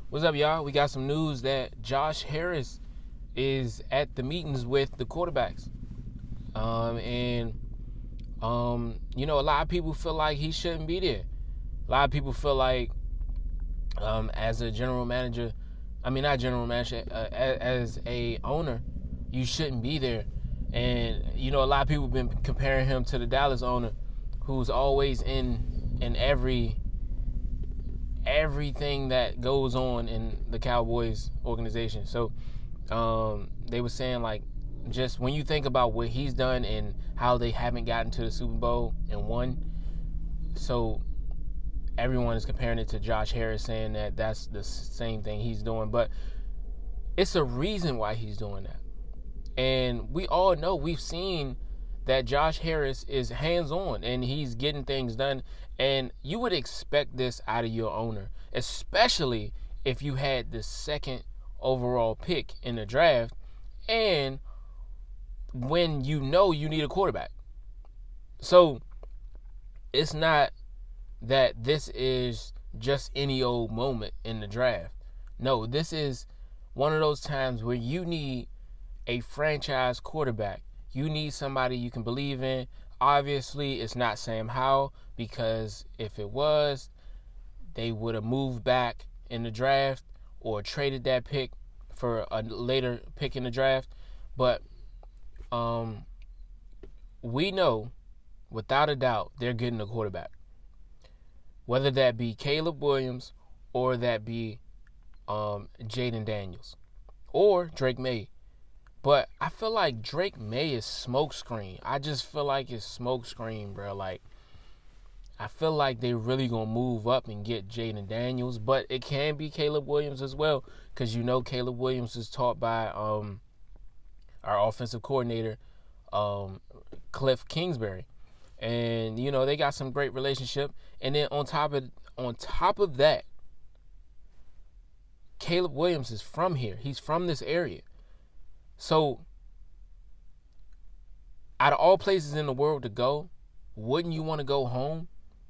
What's up, y'all? We got some news that Josh Harris is at the meetings with the quarterbacks. A lot of people feel like he shouldn't be there. A lot of people feel like, as a general manager, not general manager, as a owner, you shouldn't be there. And, a lot of people have been comparing him to the Dallas owner, who's always in everything that goes on in the Cowboys organization. So they were saying, like, just when you think about what he's done and how they haven't gotten to the Super Bowl and won, so everyone is comparing it to Josh Harris, saying that that's the same thing he's doing. But it's a reason why he's doing that. And we all know, we've seen that Josh Harris is hands-on and he's getting things done. And you would expect this out of your owner, especially if you had the second overall pick in the draft and when you know you need a quarterback. So it's not that this is just any old moment in the draft. No, this is one of those times where you need a franchise quarterback. You need somebody you can believe in. Obviously, it's not Sam Howell, because if it was, they would have moved back in the draft or traded that pick for a later pick in the draft. But we know, without a doubt, they're getting a quarterback. Whether that be Caleb Williams or that be Jaden Daniels or Drake May. But I feel like Drake May is smokescreen. I just feel like it's smokescreen, bro. Like, I feel like they really going to move up and get Jaden Daniels. But it can be Caleb Williams as well, because Caleb Williams is taught by our offensive coordinator, Cliff Kingsbury. And, they got some great relationship. And then on top of that, Caleb Williams is from here. He's from this area. So, out of all places in the world to go, wouldn't you want to go home?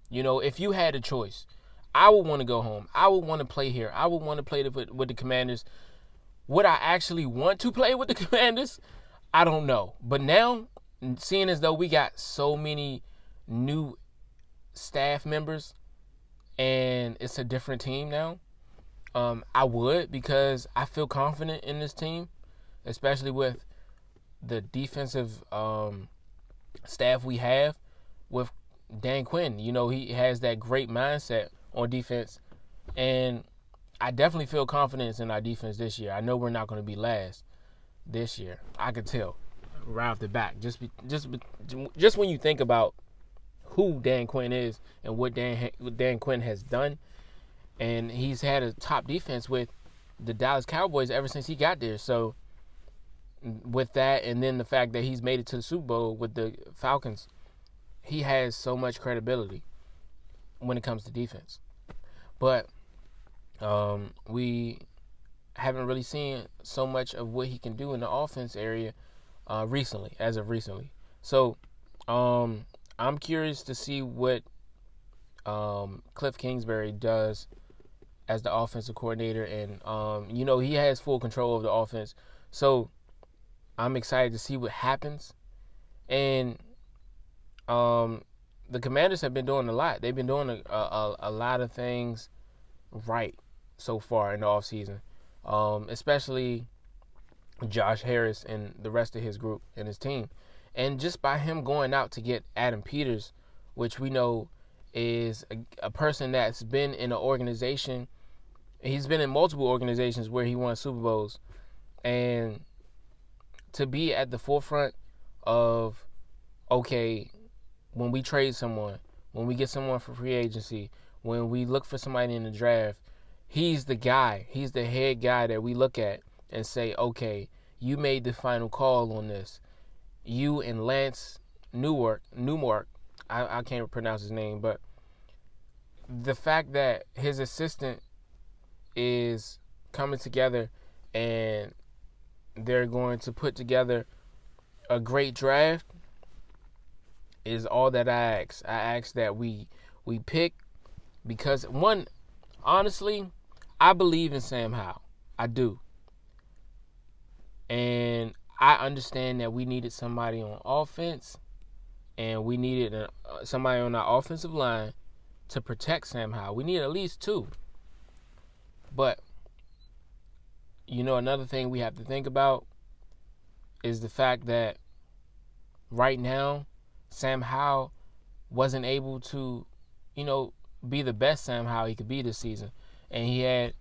If you had a choice, I would want to go home. I would want to play here. I would want to play with the Commanders. Would I actually want to play with the Commanders? I don't know. But now, seeing as though we got so many new staff members and it's a different team now, I would, because I feel confident in this team, especially with the defensive staff we have with Dan Quinn. He has that great mindset on defense, and I definitely feel confidence in our defense this year. I know we're not going to be last this year. I could tell right off the bat. Just when you think about who Dan Quinn is and what Dan Quinn has done, and he's had a top defense with the Dallas Cowboys ever since he got there. So with that, and then the fact that he's made it to the Super Bowl with the Falcons, he has so much credibility when it comes to defense. But we haven't really seen so much of what he can do in the offense area as of recently. So I'm curious to see what Cliff Kingsbury does as the offensive coordinator. And, he has full control of the offense. So I'm excited to see what happens. And the Commanders have been doing a lot. They've been doing a lot of things right so far in the offseason, especially Josh Harris and the rest of his group and his team. And just by him going out to get Adam Peters, which we know is a person that's been in an organization. He's been in multiple organizations where he won Super Bowls. And to be at the forefront of, okay, when we trade someone, when we get someone for free agency, when we look for somebody in the draft, he's the guy. He's the head guy that we look at and say, okay, you made the final call on this. You and Lance Newmark, I can't pronounce his name, but the fact that his assistant is coming together and they're going to put together a great draft is all that I ask. I ask that we pick, because honestly, I believe in Sam Howell. I do. And I understand that we needed somebody on offense, and we needed somebody on our offensive line to protect Sam Howell. We need at least two. But, another thing we have to think about is the fact that right now, Sam Howell wasn't able to, be the best Sam Howell he could be this season. And he had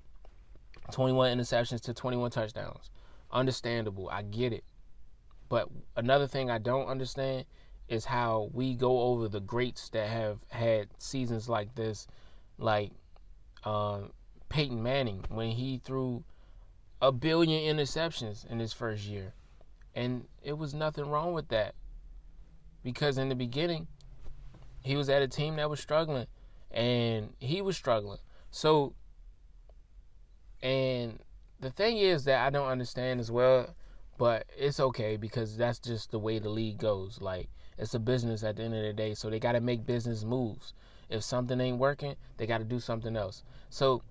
21 interceptions to 21 touchdowns. Understandable. I get it. But another thing I don't understand is how we go over the greats that have had seasons like this, like Peyton Manning, when he threw 1 billion interceptions in his first year. And it was nothing wrong with that. Because in the beginning, he was at a team that was struggling. And he was struggling. So, and the thing is that I don't understand as well, but it's okay because that's just the way the league goes. Like, it's a business at the end of the day, so they got to make business moves. If something ain't working, they got to do something else. So,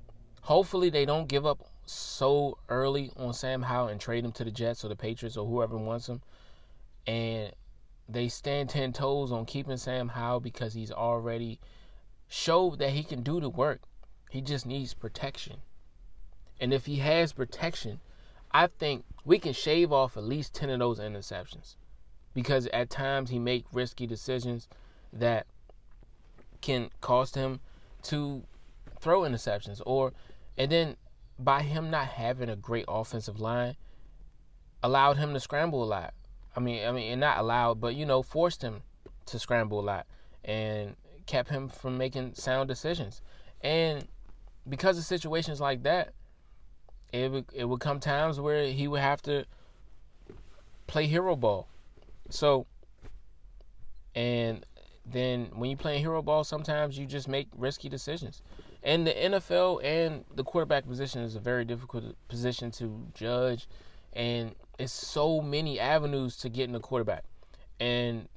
hopefully they don't give up so early on Sam Howell and trade him to the Jets or the Patriots or whoever wants him. And they stand 10 toes on keeping Sam Howell because he's already showed that he can do the work. He just needs protection. And if he has protection, I think we can shave off at least 10 of those interceptions. Because at times he make risky decisions that can cost him to throw interceptions. And then by him not having a great offensive line, allowed him to scramble a lot. I mean, and not allowed, but, forced him to scramble a lot. And kept him from making sound decisions. And because of situations like that, it would come times where he would have to play hero ball. So, and then when you play hero ball, sometimes you just make risky decisions. And the NFL and the quarterback position is a very difficult position to judge. And it's so many avenues to get in the quarterback. And,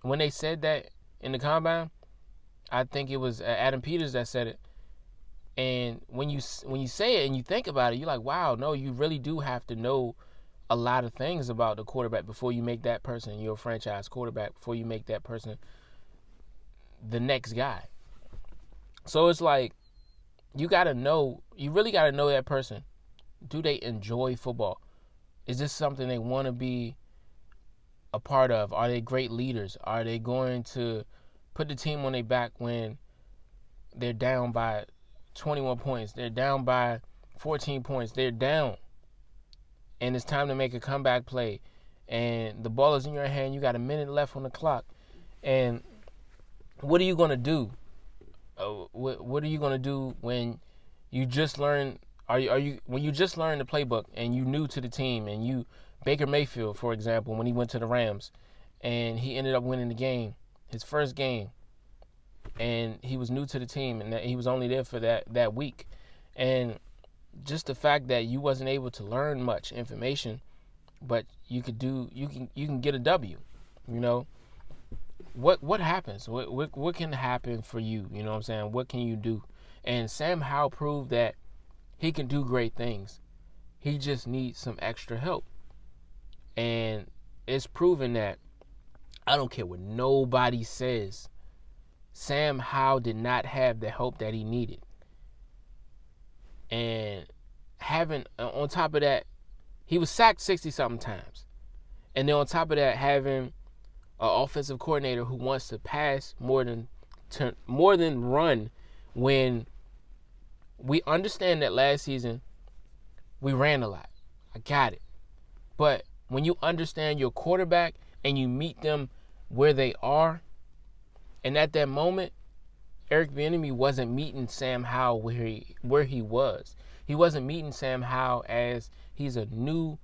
when they said that in the combine, I think it was Adam Peters that said it. And when you say it and you think about it, you're like, wow, no, you really do have to know a lot of things about the quarterback before you make that person your franchise quarterback, before you make that person the next guy. So it's like, you really got to know that person. Do they enjoy football? Is this something they want to be a part of? Are they great leaders? Are they going to put the team on their back when they're down by 21 points? They're down by 14 points. They're down. And it's time to make a comeback play. And the ball is in your hand. You got a minute left on the clock. And what are you going to do? What are you going to do when you just learn? When you just learned the playbook and you new to the team, and Baker Mayfield, for example, when he went to the Rams and he ended up winning the game, his first game, and he was new to the team and he was only there for that week. And just the fact that you wasn't able to learn much information, but you can get a W, What happens? What can happen for you? You know what I'm saying? What can you do? And Sam Howell proved that he can do great things. He just needs some extra help. And it's proven that, I don't care what nobody says, Sam Howell did not have the help that he needed. And on top of that, he was sacked 60-something times. And then on top of that, having an offensive coordinator who wants to pass more than run, when we understand that last season we ran a lot. I got it. But when you understand your quarterback and you meet them where they are, and at that moment, Eric Bieniemy wasn't meeting Sam Howell where he was. He wasn't meeting Sam Howell as he's a new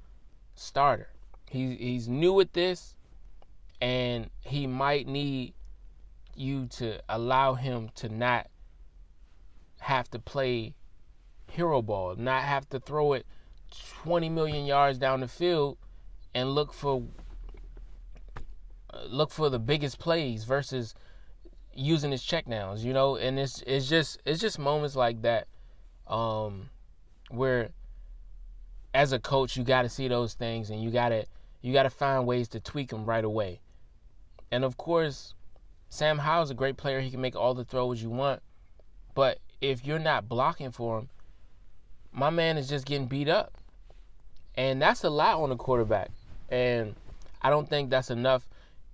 starter. He's new at this, and he might need you to allow him to not have to play hero ball, not have to throw it 20 million yards down the field and look for the biggest plays versus using his checkdowns, And it's just moments like that where as a coach you got to see those things and you got to find ways to tweak them right away. And of course, Sam Howell's a great player. He can make all the throws you want, but if you're not blocking for him, my man is just getting beat up. And that's a lot on the quarterback. And I don't think that's enough.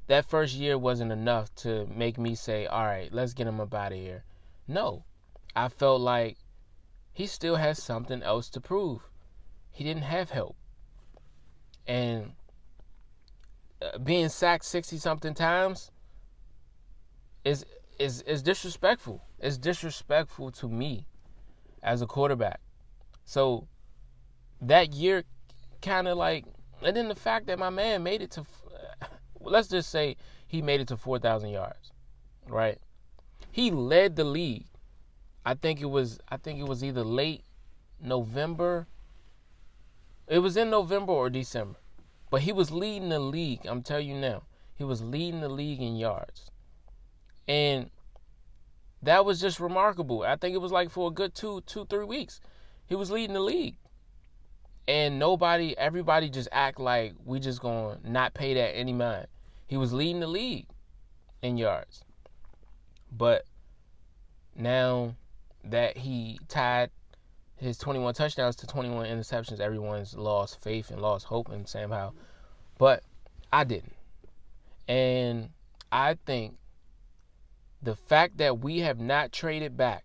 That first year wasn't enough to make me say, all right, let's get him up out of here. No. I felt like he still has something else to prove. He didn't have help. And being sacked 60-something times is disrespectful. It's disrespectful to me as a quarterback. So that year kind of like, and then the fact that my man made it to, let's just say he made it to 4,000 yards, right? He led the league. I think it was either late November. It was in November or December. But he was leading the league, I'm telling you now. He was leading the league in yards. And that was just remarkable. I think it was like for a good 3 weeks. He was leading the league. And everybody just act like we just going to not pay that any mind. He was leading the league in yards. But now that he tied his 21 touchdowns to 21 interceptions, everyone's lost faith and lost hope in Sam Howell. But I didn't. And I think the fact that we have not traded back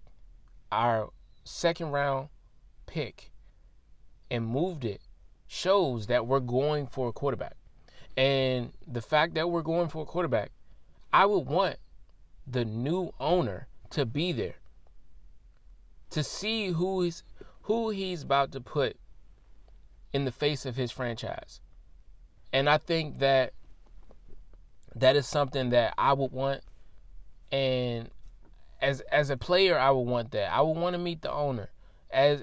our second round pick and moved it shows that we're going for a quarterback. And the fact that we're going for a quarterback, I would want the new owner to be there to see who he's about to put in the face of his franchise. And I think that is something that I would want. And as a player, I would want that. I would want to meet the owner. As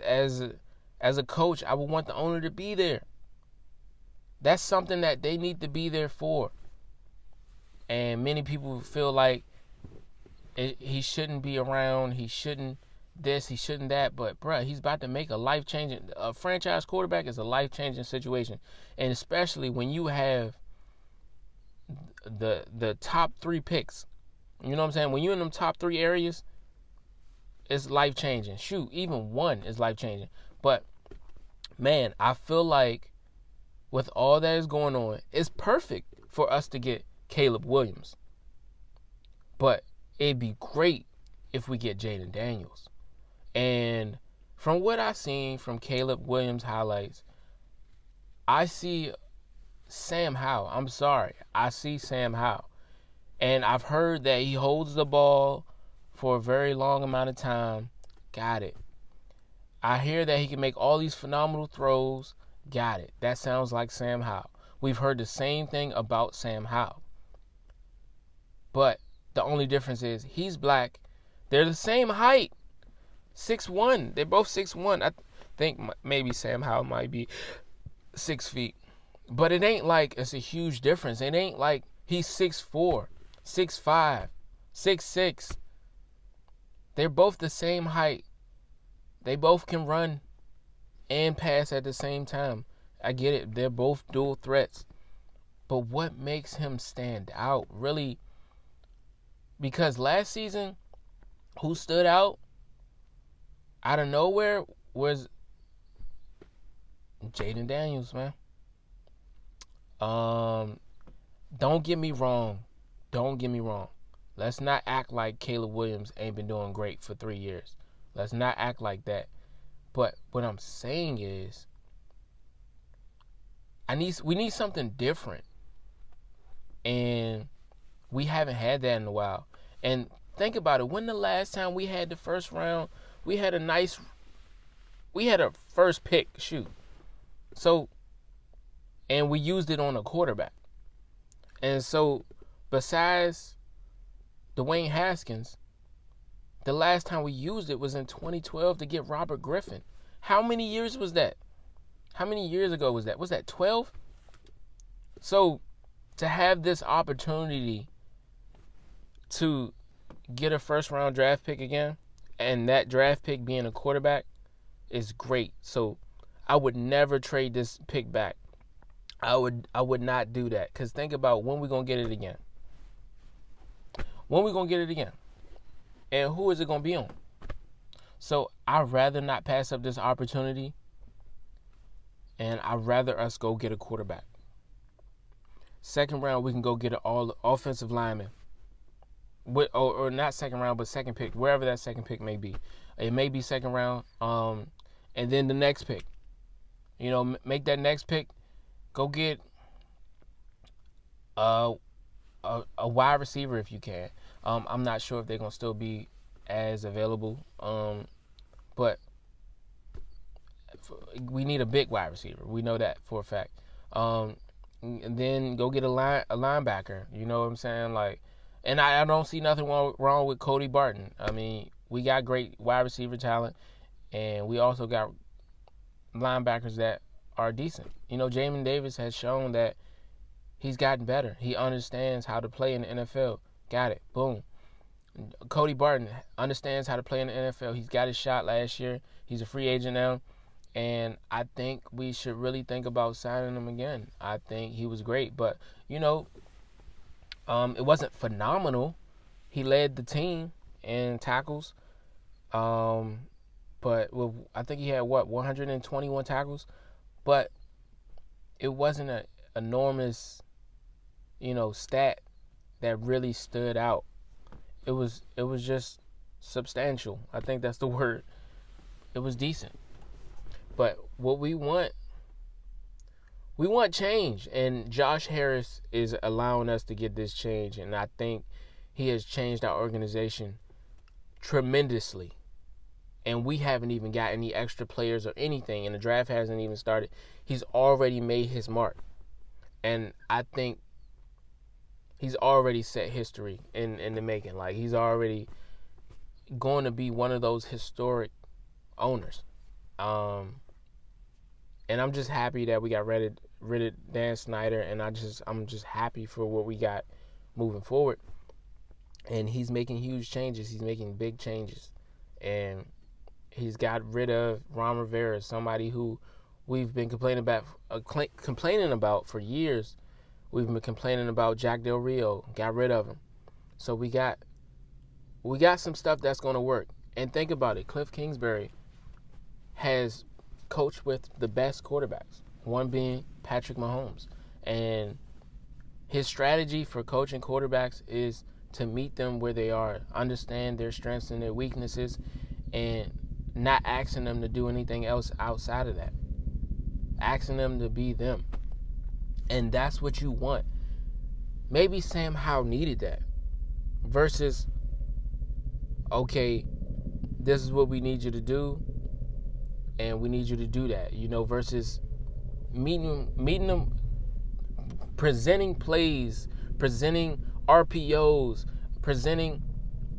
a coach, I would want the owner to be there. That's something that they need to be there for. And many people feel like he shouldn't be around. He shouldn't this, he shouldn't that. But, bruh, he's about to make a franchise quarterback is a life-changing situation. And especially when you have the top 3 picks. You know what I'm saying? When you're in them top 3 areas, it's life-changing. Shoot, even one is life-changing. But, man, I feel like with all that is going on, it's perfect for us to get Caleb Williams. But it'd be great if we get Jaden Daniels. And from what I've seen from Caleb Williams highlights, I see Sam Howell. I'm sorry. I see Sam Howell. And I've heard that he holds the ball for a very long amount of time. Got it. I hear that he can make all these phenomenal throws. Got it. That sounds like Sam Howell. We've heard the same thing about Sam Howell. But the only difference is he's black. They're the same height. 6'1". They're both 6'1". I think maybe Sam Howell might be 6 feet. But it ain't like it's a huge difference. It ain't like he's 6'4", 6'5", 6'6". They're both the same height. They both can run and pass at the same time. I get it. They're both dual threats. But what makes him stand out, really? Because last season, who stood out of nowhere was Jaden Daniels, man. Don't get me wrong. Let's not act like Caleb Williams ain't been doing great for 3 years. Let's not act like that. But what I'm saying is, we need something different. And we haven't had that in a while. And think about it. When the last time we had the first round, we had a first pick, So, and we used it on a quarterback. And so, besides Dwayne Haskins, the last time we used it was in 2012 to get Robert Griffin. How many years was that? How many years ago was that? Was that 12? So, to have this opportunity to get a first-round draft pick again, and that draft pick being a quarterback, is great. So I would never trade this pick back. I would not do that. Because think about when we're going to get it again. When we're going to get it again. And who is it going to be on? So I'd rather not pass up this opportunity. And I'd rather us go get a quarterback. Second round, we can go get an all offensive lineman. Or not second round, but second pick, wherever that second pick may be. It may be second round. And then the next pick. Make that next pick. Go get a wide receiver if you can. I'm not sure if they're going to still be as available. But we need a big wide receiver. We know that for a fact. And then go get a linebacker. You know what I'm saying? And I don't see nothing wrong with Cody Barton. I mean, we got great wide receiver talent, and we also got linebackers that are decent. Jamin Davis has shown that he's gotten better. He understands how to play in the NFL. Got it. Boom. Cody Barton understands how to play in the NFL. He's got his shot last year. He's a free agent now. And I think we should really think about signing him again. I think he was great. But, it wasn't phenomenal. He led the team in tackles. But I think he had, 121 tackles? But it wasn't an enormous, stat that really stood out. It was just substantial. I think that's the word. It was decent. But what we want change. And Josh Harris is allowing us to get this change. And I think he has changed our organization tremendously. And we haven't even got any extra players or anything. And the draft hasn't even started. He's already made his mark. And I think he's already set history in the making. He's already going to be one of those historic owners. And I'm just happy that we got rid of Dan Snyder, and I'm just happy for what we got moving forward. And he's making huge changes. He's making big changes. And he's got rid of Ron Rivera, somebody who we've been complaining about for years. We've been complaining about Jack Del Rio. Got rid of him. So we got some stuff that's going to work. And think about it. Cliff Kingsbury has coached with the best quarterbacks, one being Patrick Mahomes. And his strategy for coaching quarterbacks is to meet them where they are, understand their strengths and their weaknesses, and not asking them to do anything else outside of that. Asking them to be them. And that's what you want. Maybe Sam Howell needed that. Versus, okay, this is what we need you to do, and we need you to do that. Versus meeting them, presenting plays, presenting RPOs, presenting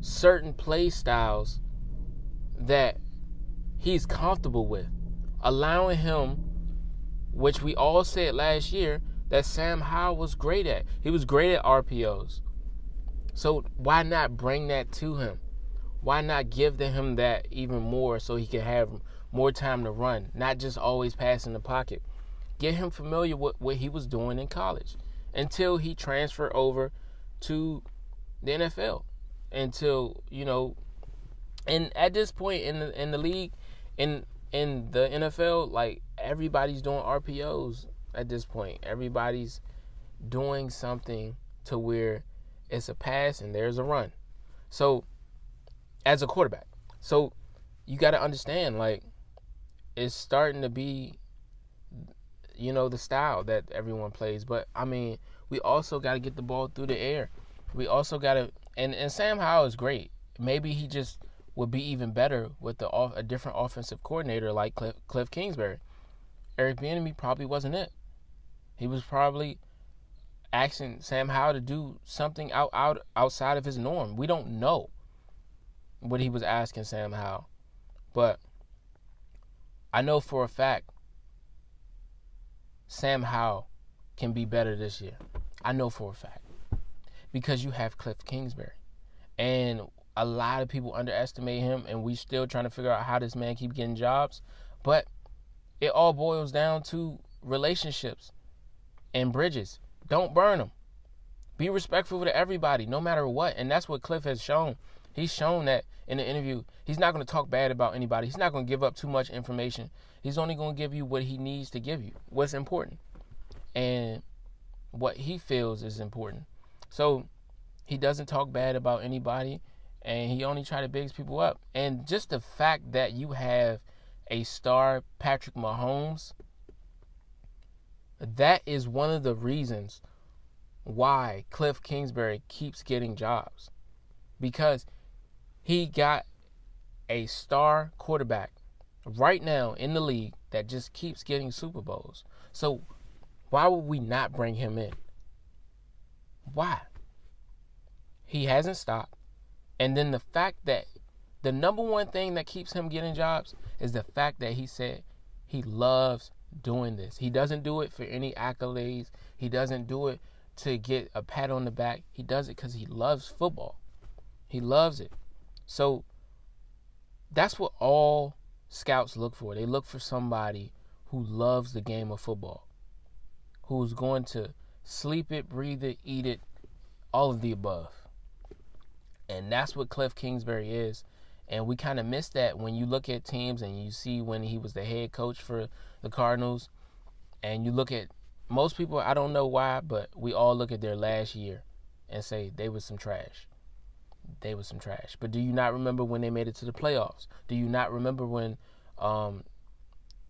certain play styles that he's comfortable with. Allowing him, which we all said last year, that Sam Howell was great at. He was great at RPOs. So why not bring that to him? Why not give him that even more so he can have more time to run, not just always pass in the pocket? Get him familiar with what he was doing in college until he transferred over to the NFL. Until, and at this point in the league, in the NFL, everybody's doing RPOs at this point. Everybody's doing something to where it's a pass and there's a run. So, as a quarterback. So, you got to understand, it's starting to be, the style that everyone plays. But, we also got to get the ball through the air. We also got to, and Sam Howell is great. Maybe he just would be even better with a different offensive coordinator like Cliff Kingsbury. Eric Bieniemy probably wasn't it. He was probably asking Sam Howell to do something outside of his norm. We don't know what he was asking Sam Howell. But I know for a fact Sam Howell can be better this year. I know for a fact. Because you have Cliff Kingsbury. And a lot of people underestimate him, and we still trying to figure out how this man keep getting jobs. But it all boils down to relationships and bridges. Don't burn them. Be respectful to everybody, no matter what. And that's what Cliff has shown. He's shown that in the interview. He's not going to talk bad about anybody. He's not going to give up too much information. He's only going to give you what he needs to give you, what's important, and what he feels is important. So he doesn't talk bad about anybody, and he only try to big people up. And just the fact that you have a star, Patrick Mahomes, that is one of the reasons why Cliff Kingsbury keeps getting jobs, because he got a star quarterback right now in the league that just keeps getting Super Bowls. So why would we not bring him in? Why? He hasn't stopped. And then the fact that the number one thing that keeps him getting jobs is the fact that he said he loves doing this. He doesn't do it for any accolades. He doesn't do it to get a pat on the back. He does it because he loves football. He loves it. So that's what all scouts look for. They look for somebody who loves the game of football, who's going to sleep it, breathe it, eat it, all of the above. And that's what Cliff Kingsbury is. And we kind of miss that when you look at teams and you see when he was the head coach for the Cardinals, and you look at most people, I don't know why, but we all look at their last year and say they was some trash. They was some trash. But do you not remember when they made it to the playoffs? Do you not remember when,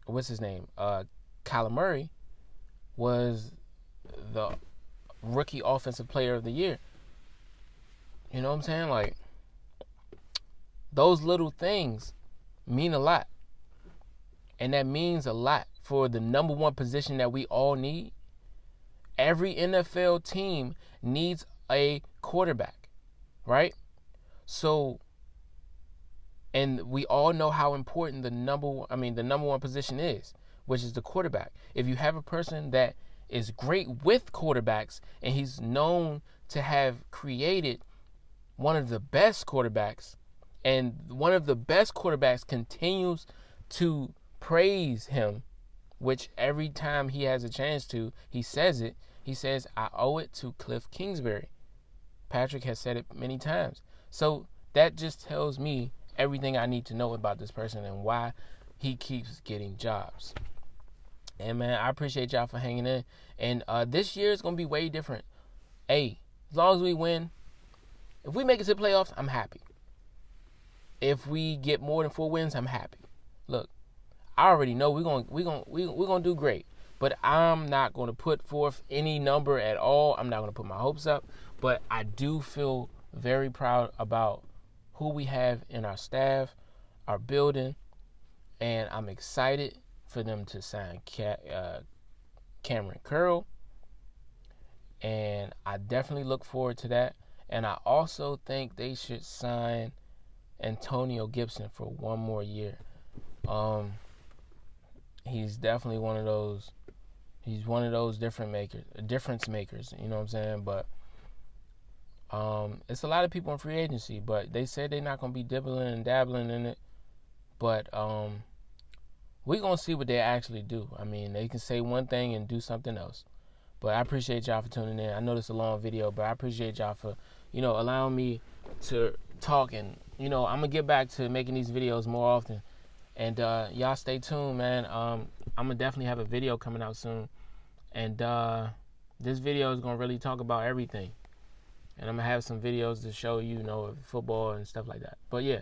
what's his name? Kyler Murray was the rookie offensive player of the year. You know what I'm saying? Like, those little things mean a lot. And that means a lot for the number one position that we all need. Every NFL team needs a quarterback, right? So, and we all know how important the number one position is, which is the quarterback. If you have a person that is great with quarterbacks and he's known to have created one of the best quarterbacks, and one of the best quarterbacks continues to praise him, which every time he has a chance to, he says it. He says, I owe it to Cliff Kingsbury. Patrick has said it many times. So that just tells me everything I need to know about this person and why he keeps getting jobs. And man, I appreciate y'all for hanging in. And this year is going to be way different. Hey, as long as we win, if we make it to the playoffs, I'm happy. If we get more than 4 wins, I'm happy. Look, I already know we're gonna do great, but I'm not gonna put forth any number at all. I'm not gonna put my hopes up, but I do feel very proud about who we have in our staff, our building, and I'm excited for them to sign Cameron Curl, and I definitely look forward to that. And I also think they should sign Antonio Gibson for 1 more year. He's definitely one of those. He's one of those difference makers. You know what I'm saying? But it's a lot of people in free agency, but they said they're not gonna be dibbling and dabbling in it. But we're gonna see what they actually do. I mean, they can say one thing and do something else. But I appreciate y'all for tuning in. I know this is a long video, but I appreciate y'all for, allowing me to talk. And, I'm going to get back to making these videos more often. And y'all stay tuned, man. I'm going to definitely have a video coming out soon. And this video is going to really talk about everything. And I'm going to have some videos to show you, football and stuff like that. But, yeah.